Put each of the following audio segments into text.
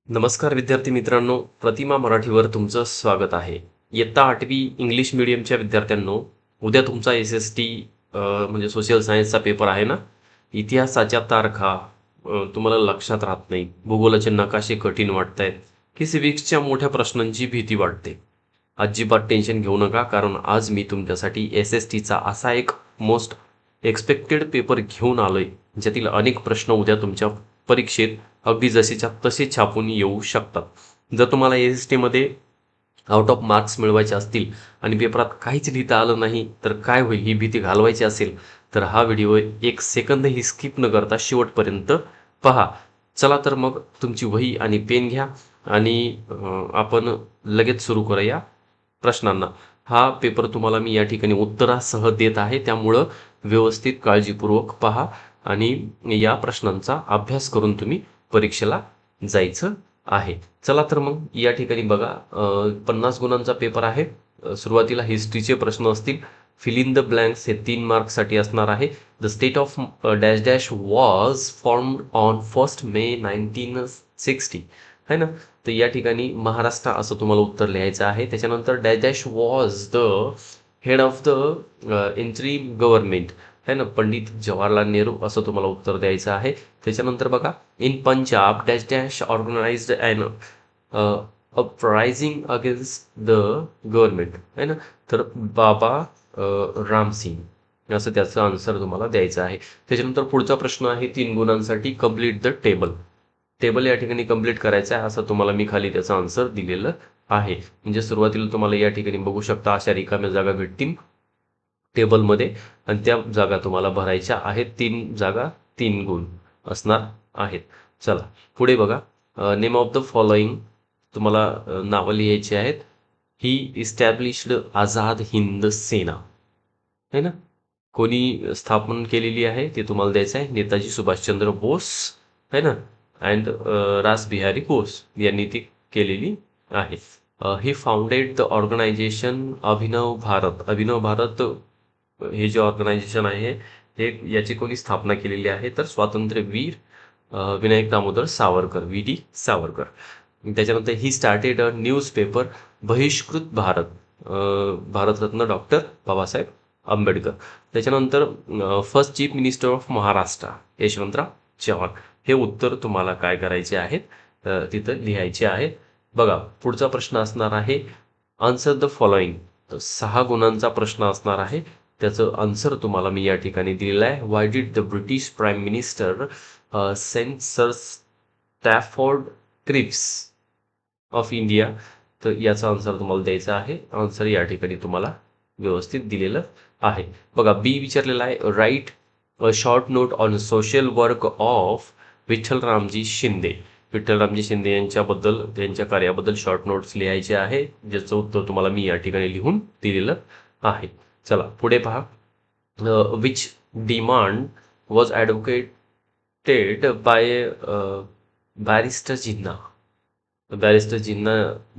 नमस्कार विद्यार्थी मित्रांनो, प्रतिमा मराठीवर तुमचं स्वागत आहे. इयत्ता 8वी इंग्लिश मीडियमच्या विद्यार्थ्यांनो, उद्या तुमचा SST म्हणजे सोशल सायन्सचा पेपर आहे ना. इतिहासाच्या तारखा तुम्हाला लक्षात राहत नाही, भूगोलाचे नकाशे कठीण वाटतायत की सिविक्सच्या मोठ्या प्रश्नांची भीती वाटते. अजिबात टेन्शन घेऊ नका, कारण आज मी तुमच्यासाठी SSTचा असा एक मोस्ट एक्सपेक्टेड पेपर घेऊन आलोय, ज्यातील अनेक प्रश्न उद्या तुमच्या परीक्षेत अगदी जसेच्या तसे छापून येऊ शकतात. जर तुम्हाला SST मध्ये आउट ऑफ मार्क्स मिळवायचे असतील आणि पेपरात काहीच लिहिता आलं नाही तर काय होईल ही भीती घालवायची असेल तर हा व्हिडिओ एक सेकंदही स्किप न करता शेवटपर्यंत पहा. चला तर मग तुमची वही आणि पेन घ्या आणि आपण लगेच सुरू करूया प्रश्नांना. हा पेपर तुम्हाला मी या ठिकाणी उत्तरासह देत आहे, त्यामुळं व्यवस्थित काळजीपूर्वक पहा आणि या प्रश्नांचा अभ्यास करून तुम्ही परीक्षेला जायचं आहे. चला तर मग या ठिकाणी बघा, 50 गुणांचा पेपर आहे. सुरुवातीला हिस्ट्रीचे प्रश्न असतील. फिल इन द ब्लँक्स हे 3 मार्क्ससाठी असणार आहे. The state of dash dash was formed on 1 मे 1960 है ना. तर या ठिकाणी महाराष्ट्र असं तुम्हाला उत्तर लिहायचं आहे. त्याच्यानंतर dash dash was the head of the interim government है ना, पंडित जवाहरलाल नेहरू असं तुम्हाला उत्तर द्यायचं आहे. त्याच्यानंतर बघा, in Punjab dash dash organised and uprising against the government है ना. तर बाबा रामसिंग असं त्याचं आन्सर तुम्हाला द्यायचं आहे. त्याच्यानंतर पुढचा प्रश्न आहे 3 गुणांसाठी, कम्प्लीट द टेबल. टेबल या ठिकाणी कम्प्लीट करायचं आहे असं तुम्हाला मी खाली त्याचं आन्सर दिलेलं आहे. म्हणजे सुरुवातीला तुम्हाला या ठिकाणी बघू शकता अशा रिकाम्या जागा भेटतील टेबलमध्ये आणि त्या जागा तुम्हाला भरायच्या आहेत. 3 जागा 3 गुण असणार आहेत. चला पुढे बघा, नेम ऑफ द फॉलोइंग तुम्हाला नावं लिहायची आहेत. ही इस्टॅब्लिश्ड आझाद हिंद सेना है ना, कोणी स्थापन केलेली आहे ते तुम्हाला द्यायचं आहे. नेताजी सुभाषचंद्र बोस है ना, अँड रास बिहारी बोस यांनी ती केलेली आहे. ही फाउंडेड द ऑर्गनायझेशन अभिनव भारत. अभिनव भारत हे जे ऑर्गनायझेशन आहे हे याची कोणी स्थापना केलेली आहे तर स्वातंत्र्यवीर विनायक दामोदर सावरकर, VD सावरकर. त्याच्यानंतर ही स्टार्टेड अ न्यूजपेपर बहिष्कृत भारत, भारतरत्न डॉक्टर बाबासाहेब आंबेडकर. त्याच्यानंतर first chief minister of Maharashtra Yashwantrao Chavan. हे उत्तर तुम्हाला काय करायचे आहेत तिथं लिहायचे आहे. बघा पुढचा प्रश्न असणार आहे आन्सर द फॉलोइंग. तर 6 गुणांचा प्रश्न असणार आहे. त्याचं आन्सर तुम्हाला मी या ठिकाणी दिलेलं आहे. Why did the British prime minister sent sir Stafford Cripps of India. तर याचा आन्सर तुम्हाला द्यायचा आहे. आन्सर या ठिकाणी तुम्हाला व्यवस्थित दिलेलं आहे. बघा बी विचारलेला आहे, write a short note on social work of Vitthal Ramji Shinde. Vitthal Ramji Shinde यांच्याबद्दल, त्यांच्या कार्याबद्दल शॉर्ट नोट्स लिहायचे आहे, ज्याचं उत्तर तुम्हाला मी या ठिकाणी लिहून दिलेलं आहे. चला पुढे पहा, which demand was advocated by barrister Jinnah. Barrister Jinnah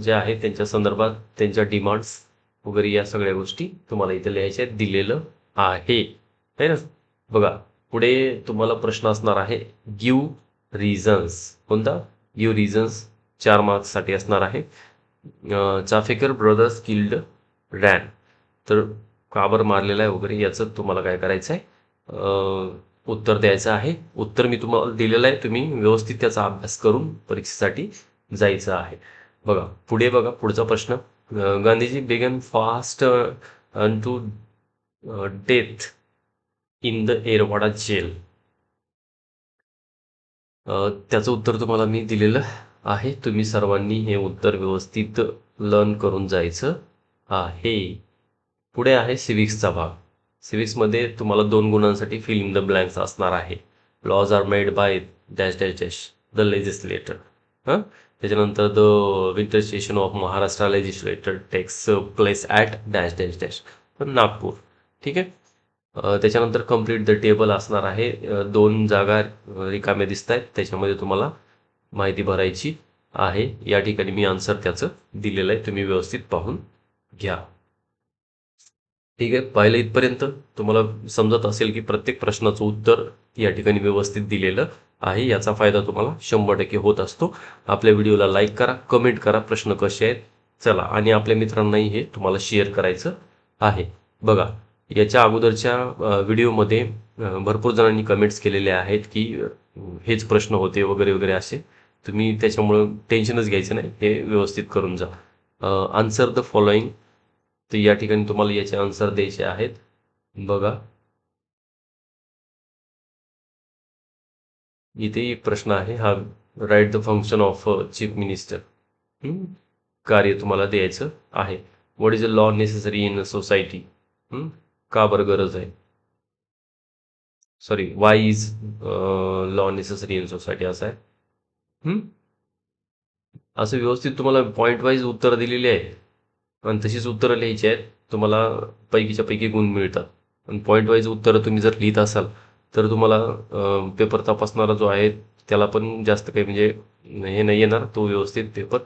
जे आहे त्यांच्या संदर्भात त्यांच्या डिमांड्स वगैरे या सगळ्या गोष्टी तुम्हाला इथे लिहायच्या दिलेलं आहे है ना. बघा पुढे तुम्हाला प्रश्न असणार आहे, गिव्ह रिझन्स. कोणता? गिव्ह रिझन्स 4 मार्क्ससाठी असणार आहे. Chapekar brothers killed Rand. तर का बरं मारलेला आहे वगैरे याचं तुम्हाला काय करायचं आहे, उत्तर द्यायचं आहे. उत्तर मी तुम्हाला दिलेलं आहे, तुम्ही व्यवस्थित त्याचा अभ्यास करून परीक्षेसाठी जायचं आहे. बघा पुढे बघा, पुढचा प्रश्न, Gandhiji began fast unto death in the Yerwada jail. त्याचं उत्तर तुम्हाला मी दिलेलं आहे. तुम्ही सर्वांनी हे उत्तर व्यवस्थित लर्न करून जायचं आहे. पुढे आहे सिविक्सचा भाग. सिविक्समध्ये तुम्हाला 2 गुणांसाठी फिल इन द ब्लँक्स असणार आहे. Laws are made by dash dash dash the legislature. हां, त्याच्यानंतर the winter session of Maharashtra legislature takes place at dash dash dash Nagpur. ठीक आहे. त्याच्यानंतर कम्प्लीट द टेबल असणार आहे. 2 जागा रिकाम्या दिसत आहेत, त्याच्यामध्ये तुम्हाला माहिती भरायची आहे. या ठिकाणी मी आन्सर त्याचं दिलेलं आहे, तुम्ही व्यवस्थित पाहून घ्या. ठीक आहे. पाहिलं इथपर्यंत तुम्हाला समजत असेल की प्रत्येक प्रश्नाचं उत्तर या ठिकाणी व्यवस्थित दिलेलं आहे, याचा फायदा तुम्हाला 100% होत असतो. आपल्या व्हिडिओला लाईक करा, कमेंट करा प्रश्न कसे आहेत. चला, आणि आपल्या मित्रांनाही हे तुम्हाला शेअर करायचं आहे. बघा, याच्या अगोदरच्या व्हिडिओमध्ये भरपूर जणांनी कमेंट्स केलेले आहेत की हेच प्रश्न होते वगैरे वगैरे असे. तुम्ही त्याच्यामुळं टेन्शनच घ्यायचं नाही, हे व्यवस्थित करून जा. Answer the following. तर या ठिकाणी तुम्हाला याचे आन्सर द्यायचे आहेत. बघा, इथे एक प्रश्न आहे हा. Write the function of chief minister. कार्य तुम्हाला द्यायचं आहे. What is a law necessary in society. का बरं गरज आहे, sorry, Y is law necessary in society असं आहे. असं व्यवस्थित तुम्हाला पॉईंट वाईज उत्तरं दिलेली आहेत आणि तशीच उत्तरं लिहायची आहेत. तुम्हाला पैकीच्या पैकी गुण मिळतात. आणि पॉईंट वाईज उत्तरं तुम्ही जर लिहित असाल तर तुम्हाला पेपर तपासणारा जो आहे त्याला पण जास्त काही म्हणजे हे नाही येणार. तो व्यवस्थित पेपर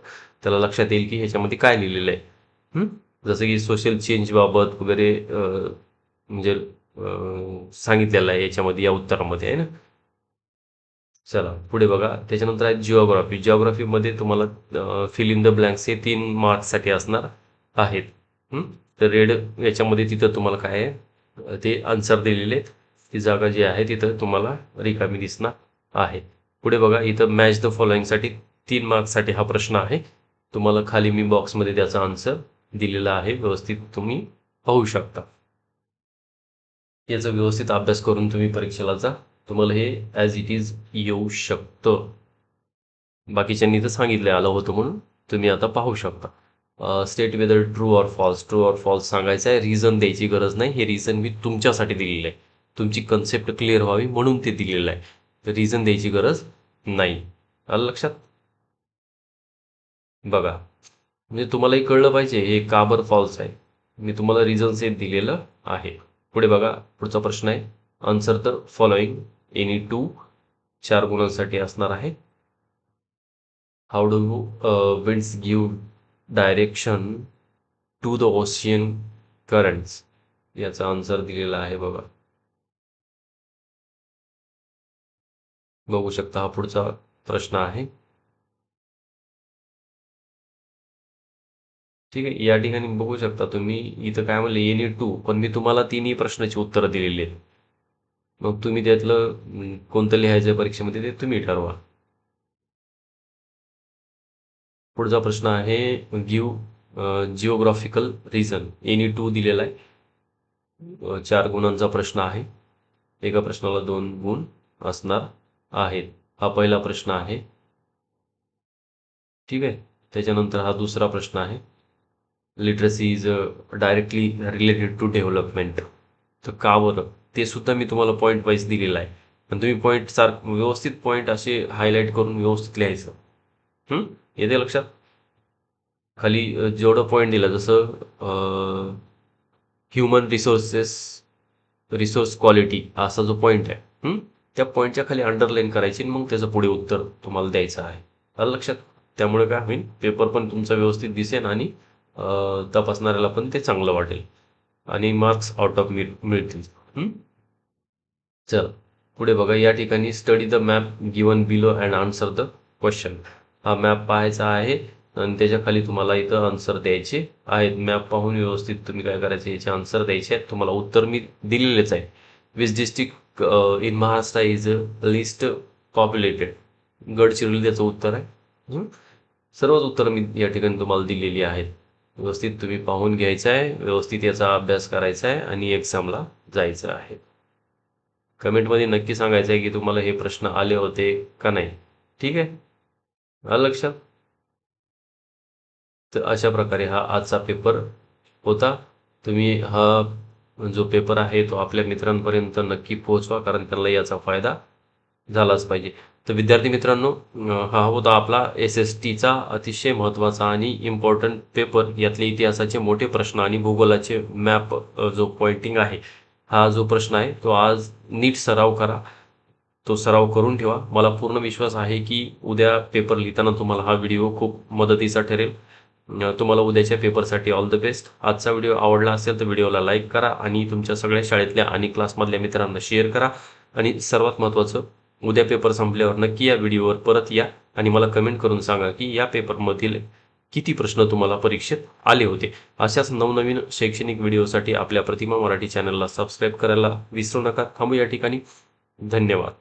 त्याला लक्षात येईल की ह्याच्यामध्ये काय लिहिलेलं आहे. जसं की सोशल चेंज बाबत वगैरे म्हणजे सांगितलेलं आहे याच्यामध्ये, या उत्तरामध्ये आहे ना. चला पुढे बघा, त्याच्यानंतर आहे जिओग्राफी. जिओग्राफीमध्ये तुम्हाला फिल इन द ब्लँक्स हे 3 मार्क्ससाठी असणार आहेत. तर रेड याच्यामध्ये तिथं तुम्हाला काय आहे ते आन्सर दिलेले आहेत. ती जागा जी आहे तिथं तुम्हाला रिकामी दिसणार आहे. पुढे बघा, इथं मॅच द फॉलोइंगसाठी 3 मार्क्ससाठी हा प्रश्न आहे. तुम्हाला खाली मी बॉक्समध्ये त्याचा आन्सर दिलेला आहे, व्यवस्थित तुम्ही पाहू शकता. याचा व्यवस्थित अभ्यास करून तुम्ही परीक्षेला जा. तुम्हाला हे ॲज इट इज येऊ शकतं. बाकीच्यांनी तर सांगितलं आलं होतं म्हणून तुम्ही आता पाहू शकता. State whether true or false. True or false सांगायचं आहे, रिझन द्यायची गरज नाही. हे रिझन मी तुमच्यासाठी दिलेलं आहे, तुमची कन्सेप्ट क्लिअर व्हावी म्हणून ते दिलेलं आहे. तर रिझन द्यायची गरज नाही. आलं लक्षात. बघा, म्हणजे तुम्हालाही कळलं पाहिजे हे का बरं फॉल्स आहे. मी तुम्हाला रिझन सेट दिलेलं आहे. पुढे बघा, पुढचा प्रश्न आहे. Answer the following any 2. 4 गुणांसाठी असणार आहे. How do winds give direction to the ocean currents. याचा आन्सर दिलेला आहे बघा, बघू शकता. हा पुढचा प्रश्न आहे. ठीक आहे, या ठिकाणी बघू शकता तुम्ही इथं काय म्हणले एनी 2, पण मी तुम्हाला तिन्ही प्रश्नाची उत्तरं दिलेली आहेत. मग तुम्ही त्यातलं कोणतं लिहायचं परीक्षेमध्ये ते तुम्ही ठरवा. पुढचा प्रश्न आहे गिव्ह जिओग्राफिकल रिझन. एनी 2 दिलेला आहे. 4 गुणांचा प्रश्न आहे. एका प्रश्नाला 2 गुण असणार आहेत. हा पहिला प्रश्न आहे. ठीक आहे, त्याच्यानंतर हा दुसरा प्रश्न आहे. Literacy is directly related to development. तर का बरं, ते सुद्धा मी तुम्हाला पॉईंट वाईज दिलेलं आहे. पण तुम्ही पॉईंट व्यवस्थित पॉईंट असे हायलाईट करून व्यवस्थित लिहायचं. येते लक्षात. खाली जेवढं पॉईंट दिलं, जसं ह्युमन रिसोर्स क्वालिटी असा जो पॉईंट आहे, त्या पॉईंटच्या खाली अंडरलाईन करायची आणि मग त्याचं पुढे उत्तर तुम्हाला द्यायचं आहे. आलं लक्षात. त्यामुळे काय होईल, पेपर पण तुमचा व्यवस्थित दिसेल आणि तपासणाऱ्याला पण ते चांगलं वाटेल आणि मार्क्स आउट ऑफ मिळतील. चल पुढे बघा, या ठिकाणी study the map given below and answer the question. हा मॅप पाहायचा आहे आणि त्याच्या खाली तुम्हाला इथं आन्सर द्यायचे आहेत. मॅप पाहून व्यवस्थित तुम्ही काय करायचे, याचे आन्सर द्यायचे आहेत. तुम्हाला उत्तर मी दिलेलेच आहे. Which district in Maharashtra is list populated. Gadchiroli त्याचं उत्तर आहे. सर्वच उत्तरं मी या ठिकाणी तुम्हाला दिलेली आहेत. व्यवस्थित तुम्ही पाहून घ्यायचं आहे, व्यवस्थित याचा अभ्यास करायचा आहे आणि एक्झामला जायचं आहे. कमेंटमध्ये नक्की सांगायचं आहे की तुम्हाला हे प्रश्न आले होते का नाही. ठीक आहे, आलं लक्षात. तर अशा प्रकारे हा आजचा पेपर होता. तुम्ही हा जो पेपर आहे तो आपल्या मित्रांपर्यंत नक्की पोहोचवा, कारण त्यांना याचा फायदा झालाच पाहिजे. तर विद्यार्थी मित्रांनो, हा होता आपला SSTचा अतिशय महत्त्वाचा आणि इम्पॉर्टंट पेपर. यातले इतिहासाचे मोठे प्रश्न आणि भूगोलाचे मॅप जो पॉइंटिंग आहे, हा जो प्रश्न आहे तो आज नीट सराव करा. तो सराव करून ठेवा. मला पूर्ण विश्वास आहे की उद्या पेपर लिहिताना तुम्हाला हा व्हिडिओ खूप मदतीचा ठरेल. तुम्हाला उद्याच्या पेपरसाठी ऑल द बेस्ट. आजचा व्हिडिओ आवडला असेल तर व्हिडिओला लाईक करा आणि तुमच्या सगळ्या शाळेतल्या आणि क्लासमधल्या मित्रांना शेअर करा. आणि सर्वात महत्त्वाचं, उद्या पेपर संपल्यावर नक्की या व्हिडिओवर परत या आणि मला कमेंट करून सांगा की या पेपरमधील किती प्रश्न तुम्हाला परीक्षेत आले होते. अशाच नवनवीन शैक्षणिक व्हिडिओसाठी आपल्या प्रतिमा मराठी चॅनलला सबस्क्राईब करायला विसरू नका. थांबू या ठिकाणी. धन्यवाद.